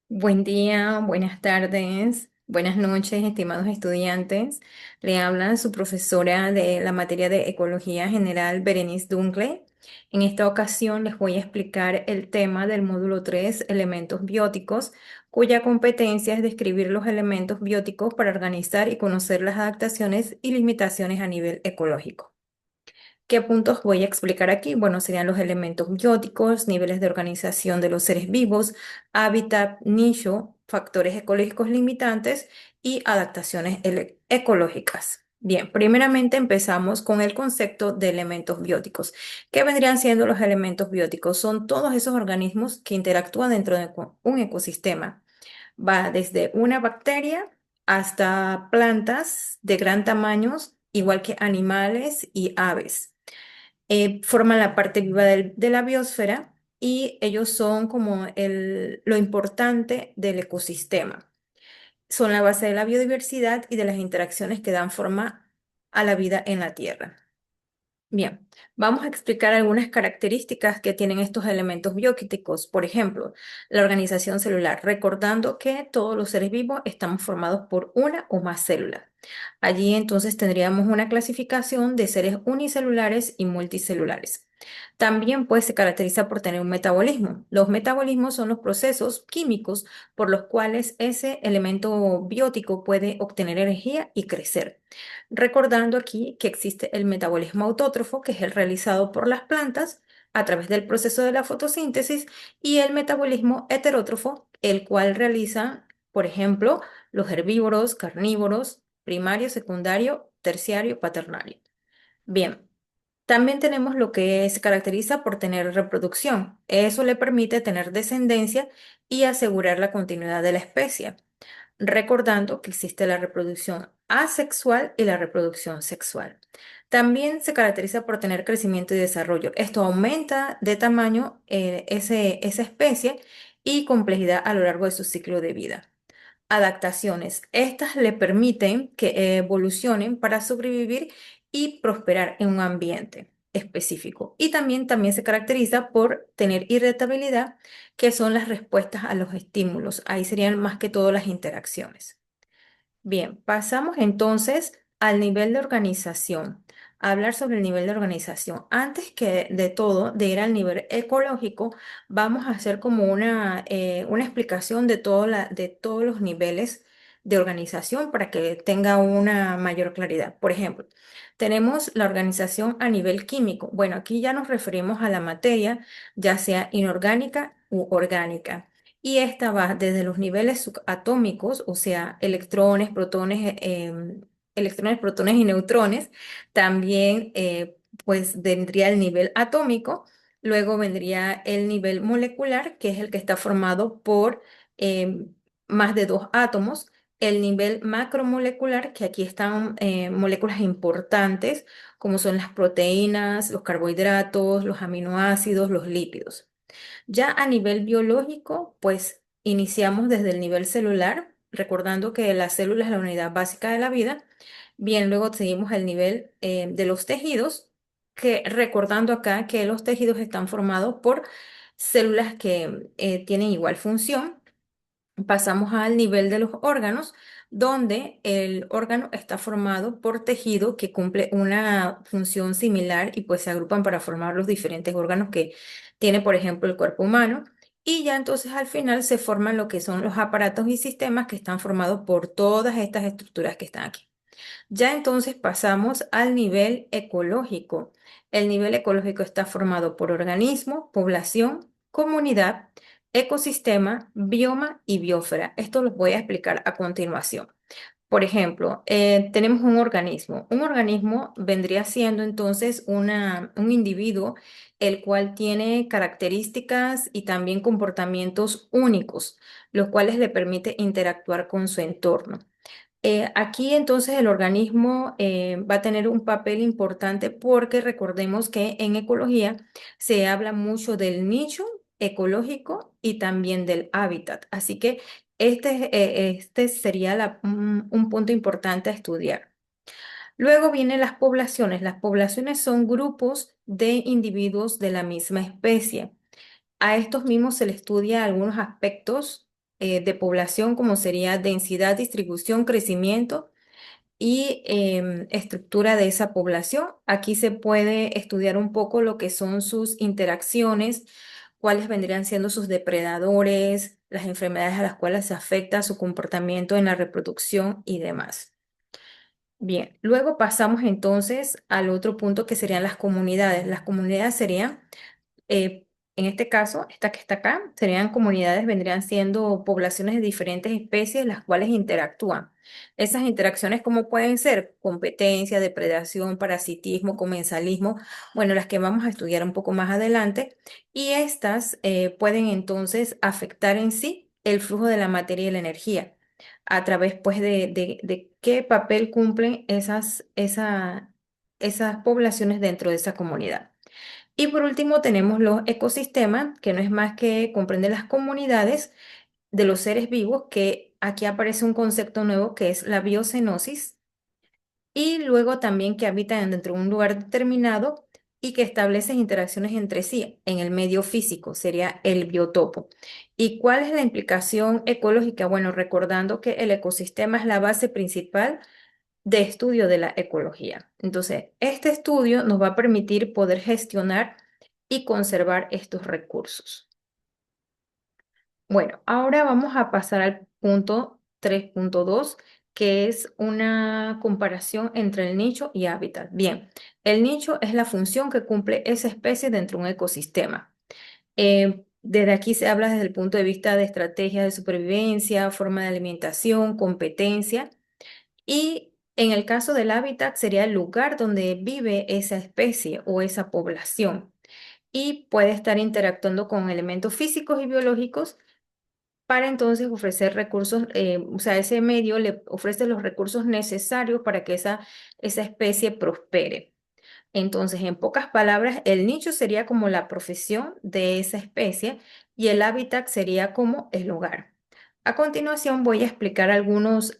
Buen día, buenas tardes, buenas noches, estimados estudiantes. Le habla su profesora de la materia de Ecología General, Berenice Dunkley. En esta ocasión les voy a explicar el tema del módulo 3, elementos bióticos, cuya competencia es describir los elementos bióticos para organizar y conocer las adaptaciones y limitaciones a nivel ecológico. ¿Qué puntos voy a explicar aquí? Bueno, serían los elementos bióticos, niveles de organización de los seres vivos, hábitat, nicho, factores ecológicos limitantes y adaptaciones ecológicas. Bien, primeramente empezamos con el concepto de elementos bióticos. ¿Qué vendrían siendo los elementos bióticos? Son todos esos organismos que interactúan dentro de un ecosistema. Va desde una bacteria hasta plantas de gran tamaño, igual que animales y aves. Forman la parte viva de la biosfera y ellos son como lo importante del ecosistema. Son la base de la biodiversidad y de las interacciones que dan forma a la vida en la Tierra. Bien, vamos a explicar algunas características que tienen estos elementos bióticos. Por ejemplo, la organización celular, recordando que todos los seres vivos estamos formados por una o más células. Allí entonces tendríamos una clasificación de seres unicelulares y multicelulares. También pues se caracteriza por tener un metabolismo. Los metabolismos son los procesos químicos por los cuales ese elemento biótico puede obtener energía y crecer. Recordando aquí que existe el metabolismo autótrofo, que es el realizado por las plantas a través del proceso de la fotosíntesis, y el metabolismo heterótrofo, el cual realiza, por ejemplo, los herbívoros, carnívoros, primario, secundario, terciario, paternario. Bien, también tenemos lo que se caracteriza por tener reproducción. Eso le permite tener descendencia y asegurar la continuidad de la especie, recordando que existe la reproducción asexual y la reproducción sexual. También se caracteriza por tener crecimiento y desarrollo. Esto aumenta de tamaño esa especie y complejidad a lo largo de su ciclo de vida. Adaptaciones. Estas le permiten que evolucionen para sobrevivir y prosperar en un ambiente específico. Y también se caracteriza por tener irritabilidad, que son las respuestas a los estímulos. Ahí serían más que todo las interacciones. Bien, pasamos entonces al nivel de organización. A hablar sobre el nivel de organización. Antes que de todo, de ir al nivel ecológico, vamos a hacer como una explicación de todos los niveles de organización para que tenga una mayor claridad. Por ejemplo, tenemos la organización a nivel químico. Bueno, aquí ya nos referimos a la materia, ya sea inorgánica u orgánica. Y esta va desde los niveles subatómicos, o sea, electrones, protones y neutrones. También, pues, vendría el nivel atómico. Luego vendría el nivel molecular, que es el que está formado por em, más de dos átomos. El nivel macromolecular, que aquí están moléculas importantes, como son las proteínas, los carbohidratos, los aminoácidos, los lípidos. Ya a nivel biológico, pues iniciamos desde el nivel celular, recordando que la célula es la unidad básica de la vida. Bien, luego seguimos el nivel de los tejidos, que recordando acá que los tejidos están formados por células que tienen igual función. Pasamos al nivel de los órganos, donde el órgano está formado por tejido que cumple una función similar y pues se agrupan para formar los diferentes órganos que tiene, por ejemplo, el cuerpo humano. Y ya entonces al final se forman lo que son los aparatos y sistemas que están formados por todas estas estructuras que están aquí. Ya entonces pasamos al nivel ecológico. El nivel ecológico está formado por organismo, población, comunidad, ecosistema, bioma y biosfera. Esto los voy a explicar a continuación. Por ejemplo, tenemos un organismo. Un organismo vendría siendo entonces un individuo el cual tiene características y también comportamientos únicos, los cuales le permite interactuar con su entorno. Aquí entonces el organismo va a tener un papel importante porque recordemos que en ecología se habla mucho del nicho ecológico y también del hábitat. Así que este sería un punto importante a estudiar. Luego vienen las poblaciones. Las poblaciones son grupos de individuos de la misma especie. A estos mismos se le estudia algunos aspectos de población, como sería densidad, distribución, crecimiento y estructura de esa población. Aquí se puede estudiar un poco lo que son sus interacciones, cuáles vendrían siendo sus depredadores, las enfermedades a las cuales se afecta su comportamiento en la reproducción y demás. Bien, luego pasamos entonces al otro punto que serían las comunidades. Las comunidades serían en este caso, esta que está acá, serían comunidades, vendrían siendo poblaciones de diferentes especies las cuales interactúan. Esas interacciones, ¿cómo pueden ser? Competencia, depredación, parasitismo, comensalismo, bueno, las que vamos a estudiar un poco más adelante. Y estas pueden entonces afectar en sí el flujo de la materia y la energía a través, pues, de qué papel cumplen esas poblaciones dentro de esa comunidad. Y por último tenemos los ecosistemas, que no es más que comprender las comunidades de los seres vivos, que aquí aparece un concepto nuevo que es la biocenosis, y luego también que habitan dentro de un lugar determinado y que establecen interacciones entre sí en el medio físico, sería el biotopo. ¿Y cuál es la implicación ecológica? Bueno, recordando que el ecosistema es la base principal de estudio de la ecología. Entonces, este estudio nos va a permitir poder gestionar y conservar estos recursos. Bueno, ahora vamos a pasar al punto 3.2, que es una comparación entre el nicho y hábitat. Bien, el nicho es la función que cumple esa especie dentro de un ecosistema. Desde aquí se habla desde el punto de vista de estrategias de supervivencia, forma de alimentación, competencia. Y en el caso del hábitat sería el lugar donde vive esa especie o esa población y puede estar interactuando con elementos físicos y biológicos para entonces ofrecer recursos, o sea, ese medio le ofrece los recursos necesarios para que esa especie prospere. Entonces, en pocas palabras, el nicho sería como la profesión de esa especie y el hábitat sería como el hogar. A continuación voy a explicar algunos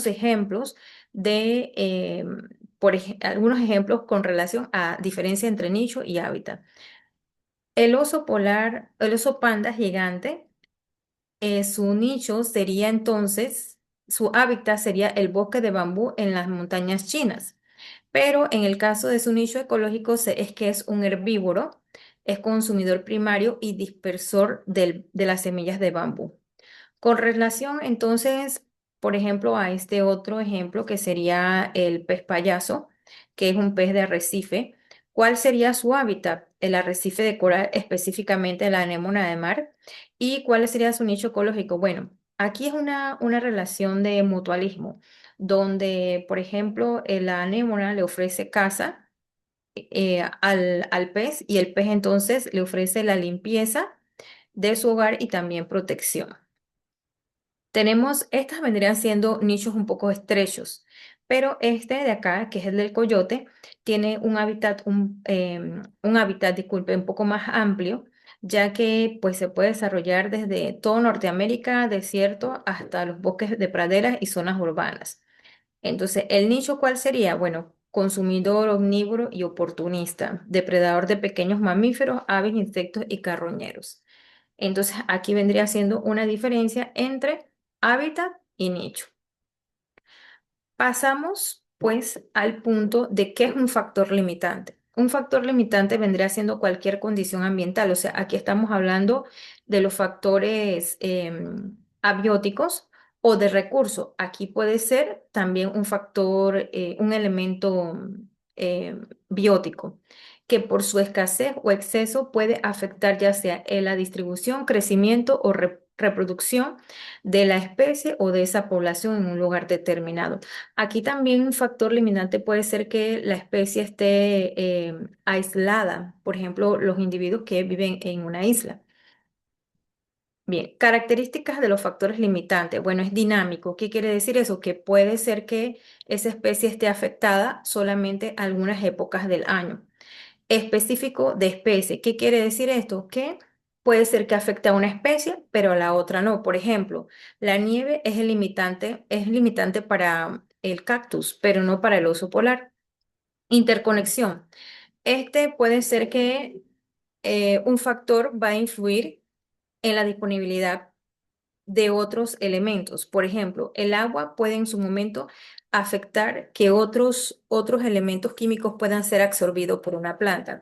ejemplos de, algunos ejemplos con relación a diferencia entre nicho y hábitat. El oso polar, el oso panda gigante, su nicho sería entonces, su hábitat sería el bosque de bambú en las montañas chinas. Pero en el caso de su nicho ecológico es que es un herbívoro, es consumidor primario y dispersor de las semillas de bambú. Con relación entonces, por ejemplo, a este otro ejemplo que sería el pez payaso, que es un pez de arrecife, ¿cuál sería su hábitat? El arrecife de coral, específicamente la anémona de mar. ¿Y cuál sería su nicho ecológico? Bueno, aquí es una relación de mutualismo, donde, por ejemplo, la anémona le ofrece caza al pez y el pez entonces le ofrece la limpieza de su hogar y también protección. Tenemos, estas vendrían siendo nichos un poco estrechos, pero este de acá, que es el del coyote, tiene un hábitat, disculpe, un poco más amplio, ya que pues se puede desarrollar desde todo Norteamérica, desierto, hasta los bosques de praderas y zonas urbanas. Entonces, ¿el nicho cuál sería? Bueno, consumidor omnívoro y oportunista, depredador de pequeños mamíferos, aves, insectos y carroñeros. Entonces, aquí vendría siendo una diferencia entre hábitat y nicho. Pasamos pues al punto de qué es un factor limitante. Un factor limitante vendría siendo cualquier condición ambiental, o sea, aquí estamos hablando de los factores abióticos o de recursos. Aquí puede ser también un factor, un elemento biótico, que por su escasez o exceso puede afectar ya sea en la distribución, crecimiento o reproducción de la especie o de esa población en un lugar determinado. Aquí también un factor limitante puede ser que la especie esté aislada, por ejemplo, los individuos que viven en una isla. Bien, características de los factores limitantes. Bueno, es dinámico. ¿Qué quiere decir eso? Que puede ser que esa especie esté afectada solamente algunas épocas del año. Específico de especie. ¿Qué quiere decir esto? Que puede ser que afecte a una especie, pero a la otra no. Por ejemplo, la nieve es limitante para el cactus, pero no para el oso polar. Interconexión. Este puede ser que un factor va a influir en la disponibilidad de otros elementos. Por ejemplo, el agua puede en su momento afectar que otros elementos químicos puedan ser absorbidos por una planta.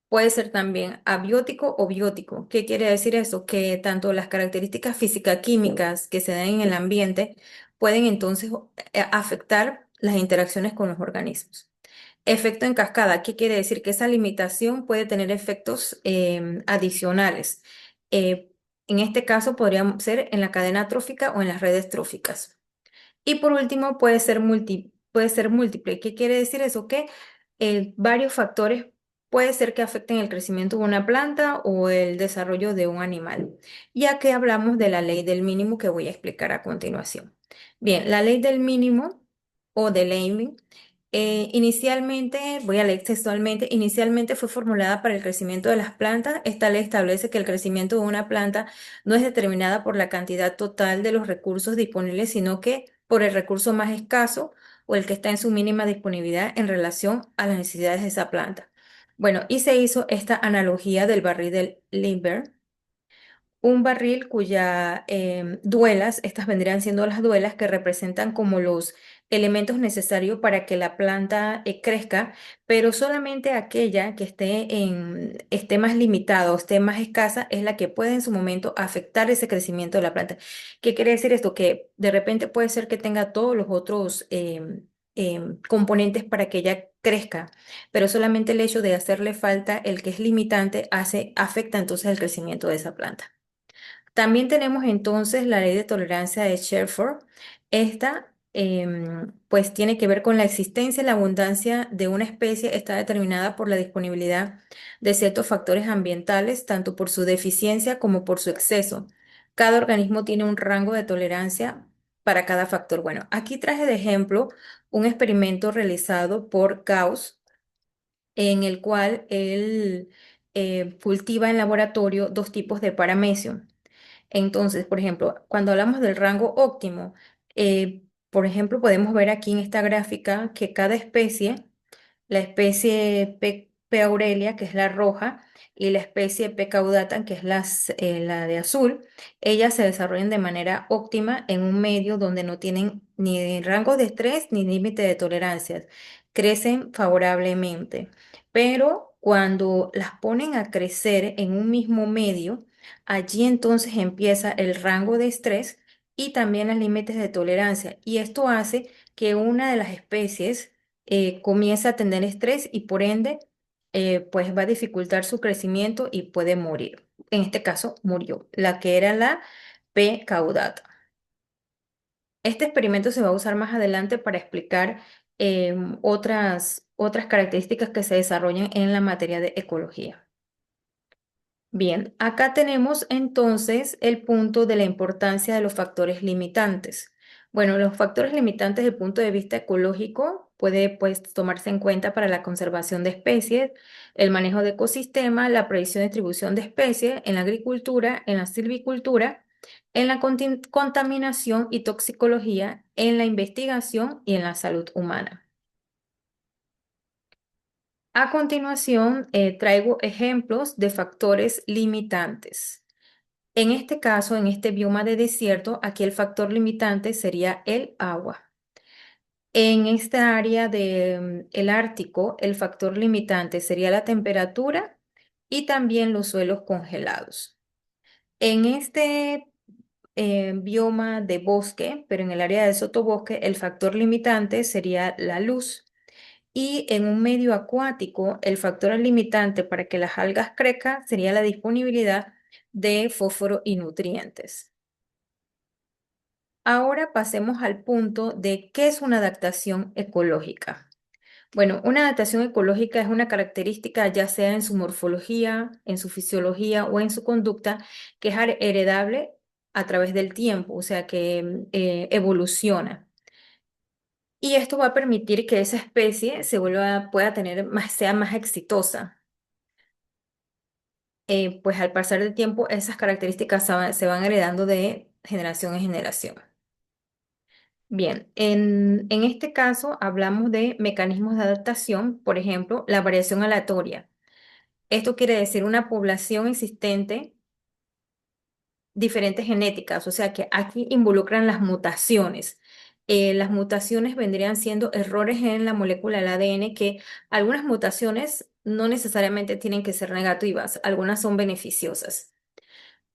Puede ser también abiótico o biótico. ¿Qué quiere decir eso? Que tanto las características física-químicas que se dan en el ambiente pueden entonces afectar las interacciones con los organismos. Efecto en cascada, ¿qué quiere decir? Que esa limitación puede tener efectos adicionales. Eh, en este caso podría ser en la cadena trófica o en las redes tróficas. Y por último, puede ser múltiple. ¿Qué quiere decir eso? Que varios factores puede ser que afecten el crecimiento de una planta o el desarrollo de un animal, ya que hablamos de la ley del mínimo que voy a explicar a continuación. Bien, la ley del mínimo o de Lehman, inicialmente, voy a leer textualmente, inicialmente fue formulada para el crecimiento de las plantas. Esta ley establece que el crecimiento de una planta no es determinada por la cantidad total de los recursos disponibles, sino que por el recurso más escaso o el que está en su mínima disponibilidad en relación a las necesidades de esa planta. Bueno, y se hizo esta analogía del barril del Limber, un barril cuya duelas, estas vendrían siendo las duelas que representan como los elementos necesarios para que la planta crezca, pero solamente aquella que esté más limitada o esté más escasa es la que puede en su momento afectar ese crecimiento de la planta. ¿Qué quiere decir esto? Que de repente puede ser que tenga todos los otros componentes para que ella crezca, pero solamente el hecho de hacerle falta el que es limitante afecta entonces el crecimiento de esa planta. También tenemos entonces la ley de tolerancia de Sherford. Esta, pues, tiene que ver con la existencia y la abundancia de una especie. Está determinada por la disponibilidad de ciertos factores ambientales, tanto por su deficiencia como por su exceso. Cada organismo tiene un rango de tolerancia para cada factor. Bueno, aquí traje de ejemplo un experimento realizado por Gauss, en el cual él cultiva en laboratorio dos tipos de paramecio. Entonces, por ejemplo, cuando hablamos del rango óptimo, por ejemplo, podemos ver aquí en esta gráfica que cada especie, la especie P. aurelia, que es la roja, y la especie P. caudata, que es la de azul, ellas se desarrollan de manera óptima en un medio donde no tienen ni rango de estrés ni límite de tolerancias. Crecen favorablemente, pero cuando las ponen a crecer en un mismo medio, allí entonces empieza el rango de estrés y también los límites de tolerancia. Y esto hace que una de las especies comienza a tener estrés y por ende pues va a dificultar su crecimiento y puede morir. En este caso murió, la que era la P. caudata. Este experimento se va a usar más adelante para explicar otras características que se desarrollan en la materia de ecología. Bien, acá tenemos entonces el punto de la importancia de los factores limitantes. Bueno, los factores limitantes desde el punto de vista ecológico puede pues tomarse en cuenta para la conservación de especies, el manejo de ecosistemas, la previsión y distribución de especies en la agricultura, en la silvicultura, en la contaminación y toxicología, en la investigación y en la salud humana. A continuación, traigo ejemplos de factores limitantes. En este caso, en este bioma de desierto, aquí el factor limitante sería el agua. En esta área del Ártico, el factor limitante sería la temperatura y también los suelos congelados. En este bioma de bosque, pero en el área de sotobosque, el factor limitante sería la luz. Y en un medio acuático, el factor limitante para que las algas crezcan sería la disponibilidad de fósforo y nutrientes. Ahora pasemos al punto de qué es una adaptación ecológica. Bueno, una adaptación ecológica es una característica, ya sea en su morfología, en su fisiología o en su conducta, que es heredable a través del tiempo, o sea, que evoluciona. Y esto va a permitir que esa especie pueda tener sea más exitosa. Pues al pasar del tiempo, esas características se van heredando de generación en generación. Bien, en este caso hablamos de mecanismos de adaptación, por ejemplo, la variación aleatoria. Esto quiere decir una población existente diferentes genéticas, o sea que aquí involucran las mutaciones. Las mutaciones vendrían siendo errores en la molécula del ADN que algunas mutaciones no necesariamente tienen que ser negativas, algunas son beneficiosas.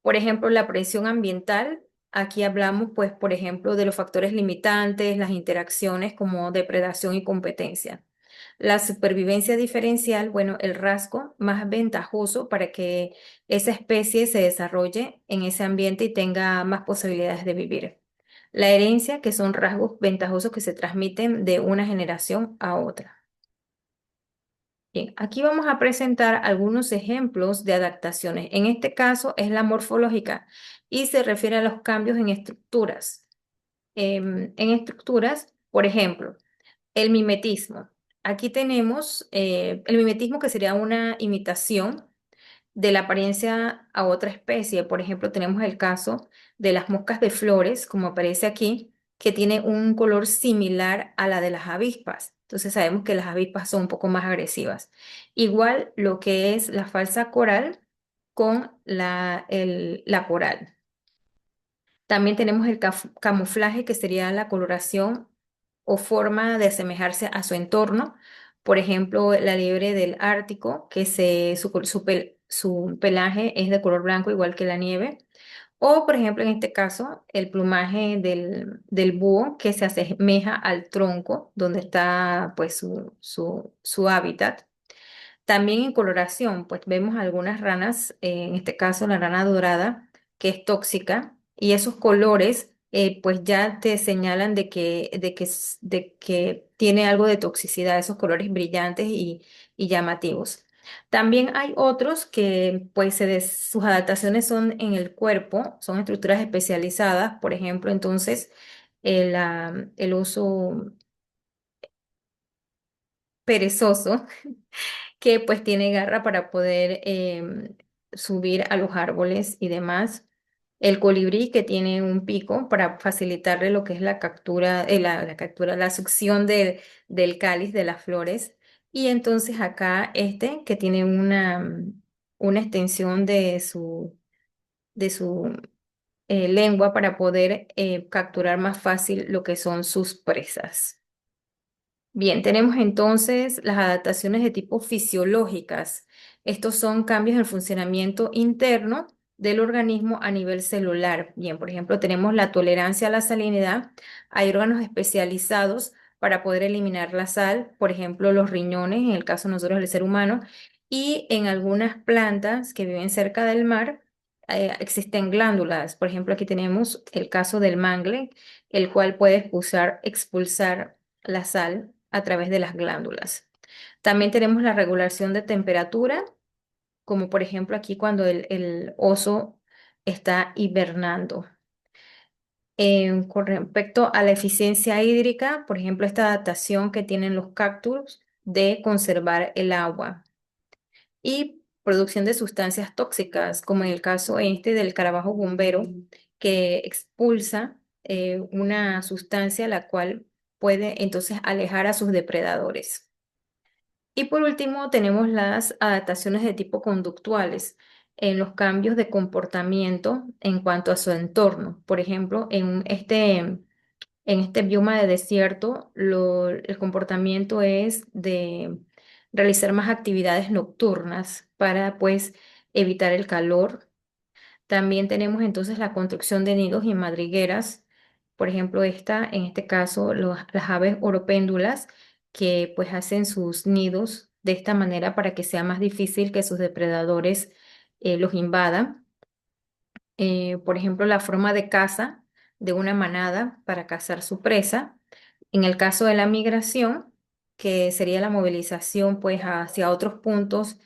Por ejemplo, la presión ambiental, aquí hablamos, pues, por ejemplo, de los factores limitantes, las interacciones como depredación y competencia. La supervivencia diferencial, bueno, el rasgo más ventajoso para que esa especie se desarrolle en ese ambiente y tenga más posibilidades de vivir. La herencia, que son rasgos ventajosos que se transmiten de una generación a otra. Bien, aquí vamos a presentar algunos ejemplos de adaptaciones. En este caso es la morfológica y se refiere a los cambios en estructuras. En estructuras, por ejemplo, el mimetismo. Aquí tenemos el mimetismo que sería una imitación de la apariencia a otra especie. Por ejemplo, tenemos el caso de las moscas de flores, como aparece aquí, que tiene un color similar a la de las avispas. Entonces sabemos que las avispas son un poco más agresivas. Igual lo que es la falsa coral con la coral. También tenemos el camuflaje, que sería la coloración o forma de asemejarse a su entorno. Por ejemplo, la liebre del Ártico, que su pelaje es de color blanco, igual que la nieve. O, por ejemplo, en este caso, el plumaje del búho, que se asemeja al tronco, donde está pues, su hábitat. También en coloración, pues vemos algunas ranas, en este caso la rana dorada, que es tóxica, y esos colores pues ya te señalan de que tiene algo de toxicidad, esos colores brillantes y llamativos. También hay otros que pues sus adaptaciones son en el cuerpo, son estructuras especializadas, por ejemplo, entonces el oso perezoso que pues tiene garra para poder subir a los árboles y demás. El colibrí que tiene un pico para facilitarle lo que es la captura, la succión del cáliz de las flores. Y entonces acá este que tiene una extensión de su lengua para poder capturar más fácil lo que son sus presas. Bien, tenemos entonces las adaptaciones de tipo fisiológicas. Estos son cambios en el funcionamiento interno del organismo a nivel celular. Bien, por ejemplo, tenemos la tolerancia a la salinidad. Hay órganos especializados para poder eliminar la sal, por ejemplo, los riñones, en el caso de nosotros del ser humano, y en algunas plantas que viven cerca del mar, existen glándulas. Por ejemplo, aquí tenemos el caso del mangle, el cual puede expulsar la sal a través de las glándulas. También tenemos la regulación de temperatura, como por ejemplo aquí cuando el oso está hibernando. Con respecto a la eficiencia hídrica, por ejemplo, esta adaptación que tienen los cactus de conservar el agua y producción de sustancias tóxicas, como en el caso este del carabajo bombero, que expulsa una sustancia la cual puede entonces alejar a sus depredadores. Y por último, tenemos las adaptaciones de tipo conductuales en los cambios de comportamiento en cuanto a su entorno. Por ejemplo, en este bioma de desierto, el comportamiento es de realizar más actividades nocturnas para pues evitar el calor. También tenemos entonces la construcción de nidos y madrigueras. Por ejemplo, en este caso, las aves oropéndulas que pues hacen sus nidos de esta manera para que sea más difícil que sus depredadores los invadan. Por ejemplo, la forma de caza de una manada para cazar su presa. En el caso de la migración, que sería la movilización pues hacia otros puntos,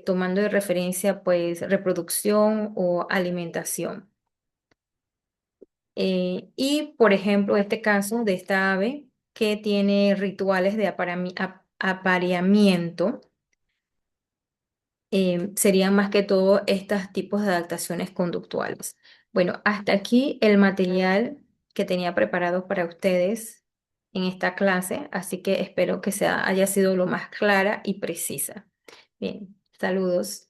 tomando de referencia pues reproducción o alimentación. Y por ejemplo, este caso de esta ave que tiene rituales de apareamiento, serían más que todo estos tipos de adaptaciones conductuales. Bueno, hasta aquí el material que tenía preparado para ustedes en esta clase, así que espero que haya sido lo más clara y precisa. Bien, saludos.